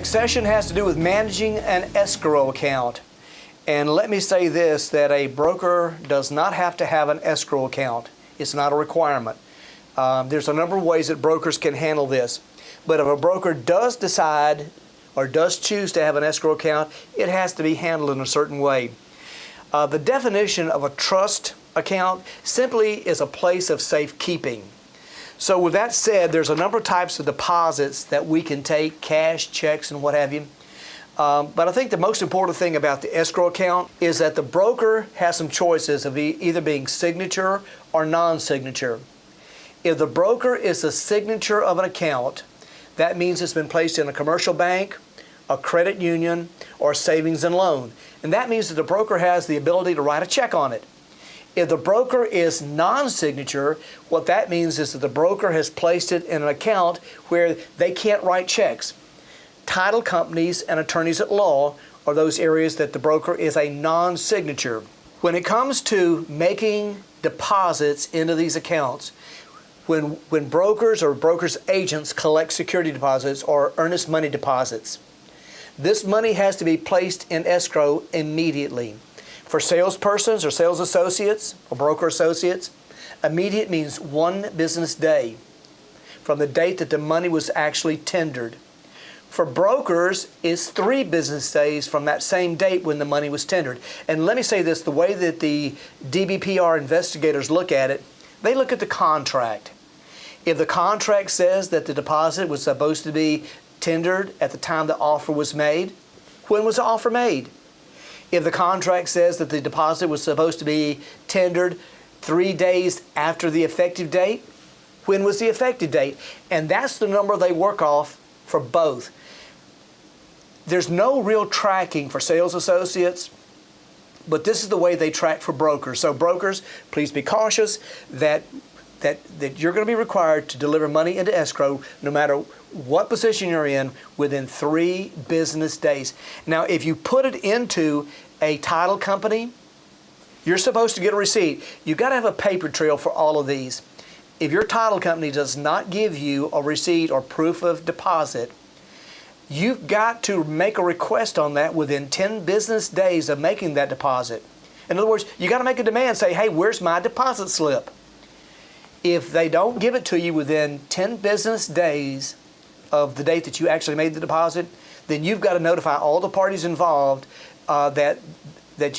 next session has to do with managing an escrow account. And let me say this, that a broker does not have to have an escrow account. It's not a requirement. There's a number of ways that brokers can handle this. But if a broker does decide or does choose to have an escrow account, it has to be handled in a certain way. The definition of a trust account simply is a place of safekeeping. So with that said, there's a number of types of deposits that we can take, cash, checks, and what have you. But I think the most important thing about the escrow account is that the broker has some choices of either being signature or non-signature. If the broker is the signature of an account, that means it's been placed in a commercial bank, a credit union, or savings and loan. And that means that the broker has the ability to write a check on it. If the broker is non-signature, what that means is that the broker has placed it in an account where they can't write checks. Title companies and attorneys at law are those areas that the broker is a non-signature. When it comes to making deposits into these accounts, when brokers or brokers' agents collect security deposits or earnest money deposits, this money has to be placed in escrow immediately. For salespersons or sales associates or broker associates, immediate means 1 business day from the date that the money was actually tendered. For brokers, it's 3 business days from that same date when the money was tendered. And let me say this, the way that the DBPR investigators look at it, they look at the contract. If the contract says that the deposit was supposed to be tendered at the time the offer was made, when was the offer made? If the contract says that the deposit was supposed to be tendered 3 days after the effective date, when was the effective date? And that's the number they work off for both. There's no real tracking for sales associates, but this is the way they track for brokers. So brokers, please be cautious that you're going to be required to deliver money into escrow no matter what position you're in within 3 business days. Now, if you put it into a title company, you're supposed to get a receipt. You've got to have a paper trail for all of these. If your title company does not give you a receipt or proof of deposit, you've got to make a request on that within 10 business days of making that deposit. In other words, you got to make a demand, say, hey, where's my deposit slip? If they don't give it to you within 10 business days of the date that you actually made the deposit, then you've got to notify all the parties involved that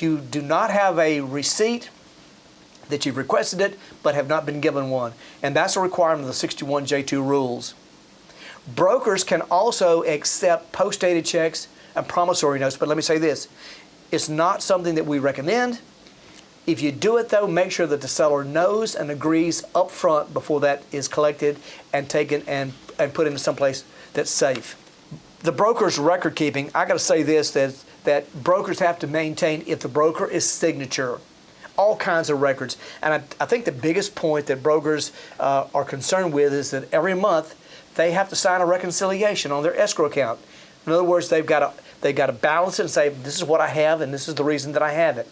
you do not have a receipt, that you've requested it, but have not been given one. And that's a requirement of the 61J2 rules. Brokers can also accept post-dated checks and promissory notes, but let me say this, it's not something that we recommend. If you do it though, make sure that the seller knows and agrees up front before that is collected and taken and put into someplace that's safe. The broker's record keeping, I got to say this, that brokers have to maintain, if the broker is signature, all kinds of records. And I think the biggest point that brokers are concerned with is that every month they have to sign a reconciliation on their escrow account. In other words, they've got to balance it and say, this is what I have and this is the reason that I have it.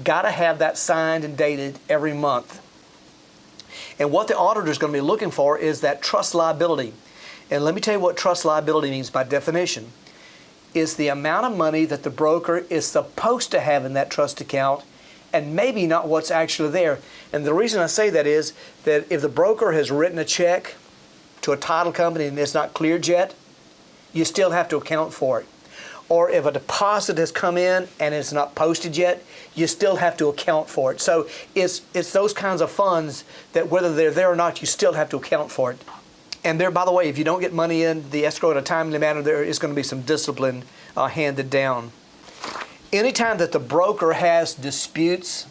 Got to have that signed and dated every month. And what the auditor is going to be looking for is that trust liability. And let me tell you what trust liability means by definition. It's the amount of money that the broker is supposed to have in that trust account and maybe not what's actually there. And the reason I say that is that if the broker has written a check to a title company and it's not cleared yet, you still have to account for it. Or if a deposit has come in and it's not posted yet, you still have to account for it. So it's those kinds of funds that whether they're there or not, you still have to account for it. And there, by the way, if you don't get money in the escrow in a timely manner, there is going to be some discipline handed down. Anytime that the broker has disputes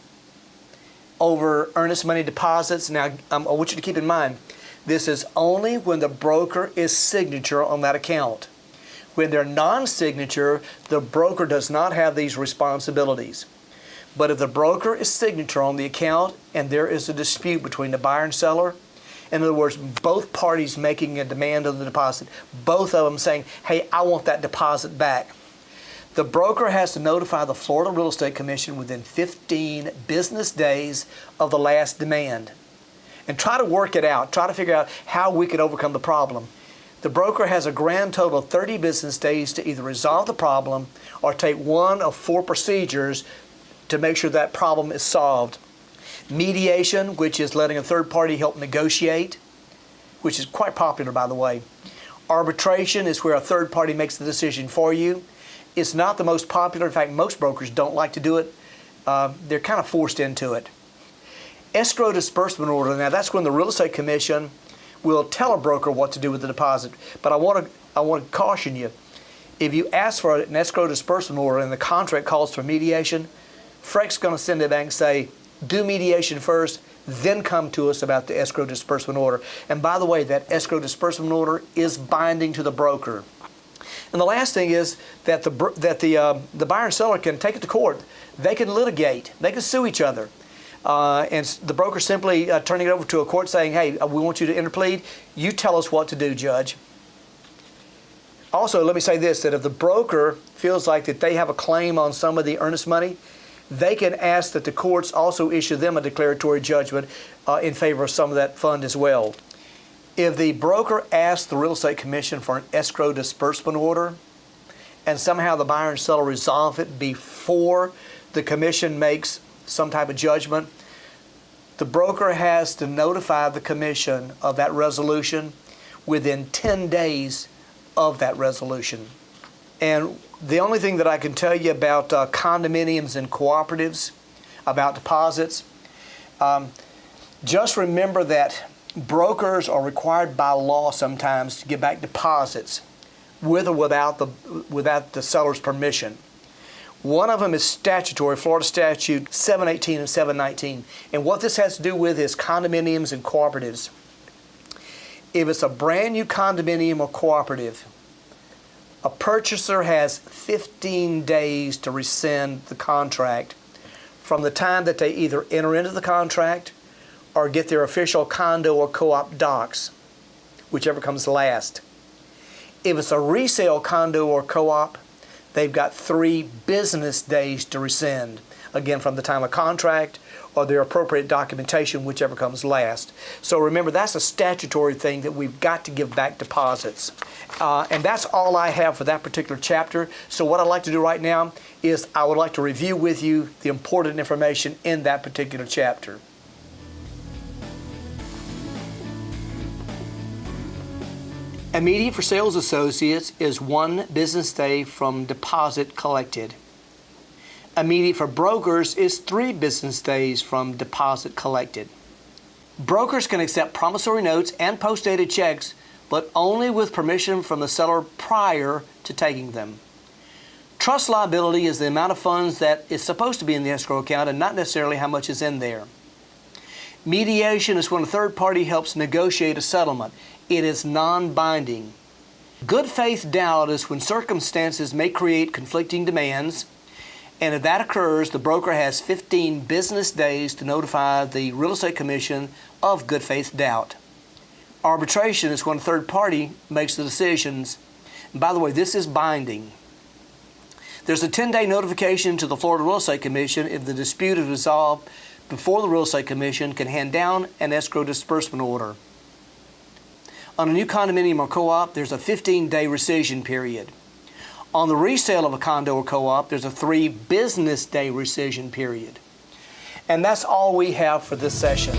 over earnest money deposits, now I want you to keep in mind, this is only when the broker is signature on that account. When they're non-signature, the broker does not have these responsibilities. But if the broker is signature on the account and there is a dispute between the buyer and seller, in other words, both parties making a demand of the deposit, both of them saying, hey, I want that deposit back, the broker has to notify the Florida Real Estate Commission within 15 business days of the last demand. And try to work it out. Try to figure out how we could overcome the problem. The broker has a grand total of 30 business days to either resolve the problem or take one of 4 procedures to make sure that problem is solved. Mediation, which is letting a third party help negotiate, which is quite popular, by the way. Arbitration is where a third party makes the decision for you. It's not the most popular. In fact, most brokers don't like to do it. They're kind of forced into it. Escrow disbursement order. Now, that's when the real estate commission will tell a broker what to do with the deposit. But I want to caution you. If you ask for an escrow disbursement order and the contract calls for mediation, FREC's going to send it back and say, do mediation first, then come to us about the escrow disbursement order. And by the way, that escrow disbursement order is binding to the broker. And the last thing is that the buyer and seller can take it to court. They can litigate. They can sue each other. And the broker simply turning it over to a court saying, hey, we want you to interplead. You tell us what to do, judge. Also, let me say this, that if the broker feels like that they have a claim on some of the earnest money, they can ask that the courts also issue them a declaratory judgment in favor of some of that fund as well. If the broker asks the real estate commission for an escrow disbursement order and somehow the buyer and seller resolve it before the commission makes some type of judgment, the broker has to notify the commission of that resolution within 10 days of that resolution. And the only thing that I can tell you about condominiums and cooperatives, about deposits, just remember that brokers are required by law sometimes to give back deposits with or without the seller's permission. One of them is statutory, Florida Statute 718 and 719. And what this has to do with is condominiums and cooperatives. If it's a brand new condominium or cooperative, a purchaser has 15 days to rescind the contract from the time that they either enter into the contract or get their official condo or co-op docs, whichever comes last. If it's a resale condo or co-op, they've got 3 business days to rescind, again from the time of contract or their appropriate documentation, whichever comes last. So remember, that's a statutory thing that we've got to give back deposits. And that's all I have for that particular chapter. So what I'd like to do right now is I would like to review with you the important information in that particular chapter. Immediate for sales associates is 1 business day from deposit collected. Immediate for brokers is 3 business days from deposit collected. Brokers can accept promissory notes and post-dated checks, but only with permission from the seller prior to taking them. Trust liability is the amount of funds that is supposed to be in the escrow account and not necessarily how much is in there. Mediation is when a third party helps negotiate a settlement. It is non-binding. Good faith doubt is when circumstances may create conflicting demands, and if that occurs, the broker has 15 business days to notify the real estate commission of good faith doubt. Arbitration is when a third party makes the decisions. And by the way, this is binding. There's a 10-day notification to the Florida Real Estate Commission if the dispute is resolved before the Real Estate Commission can hand down an escrow disbursement order. On a new condominium or co-op, there's a 15-day rescission period. On the resale of a condo or co-op, there's a 3 business day rescission period. And that's all we have for this session.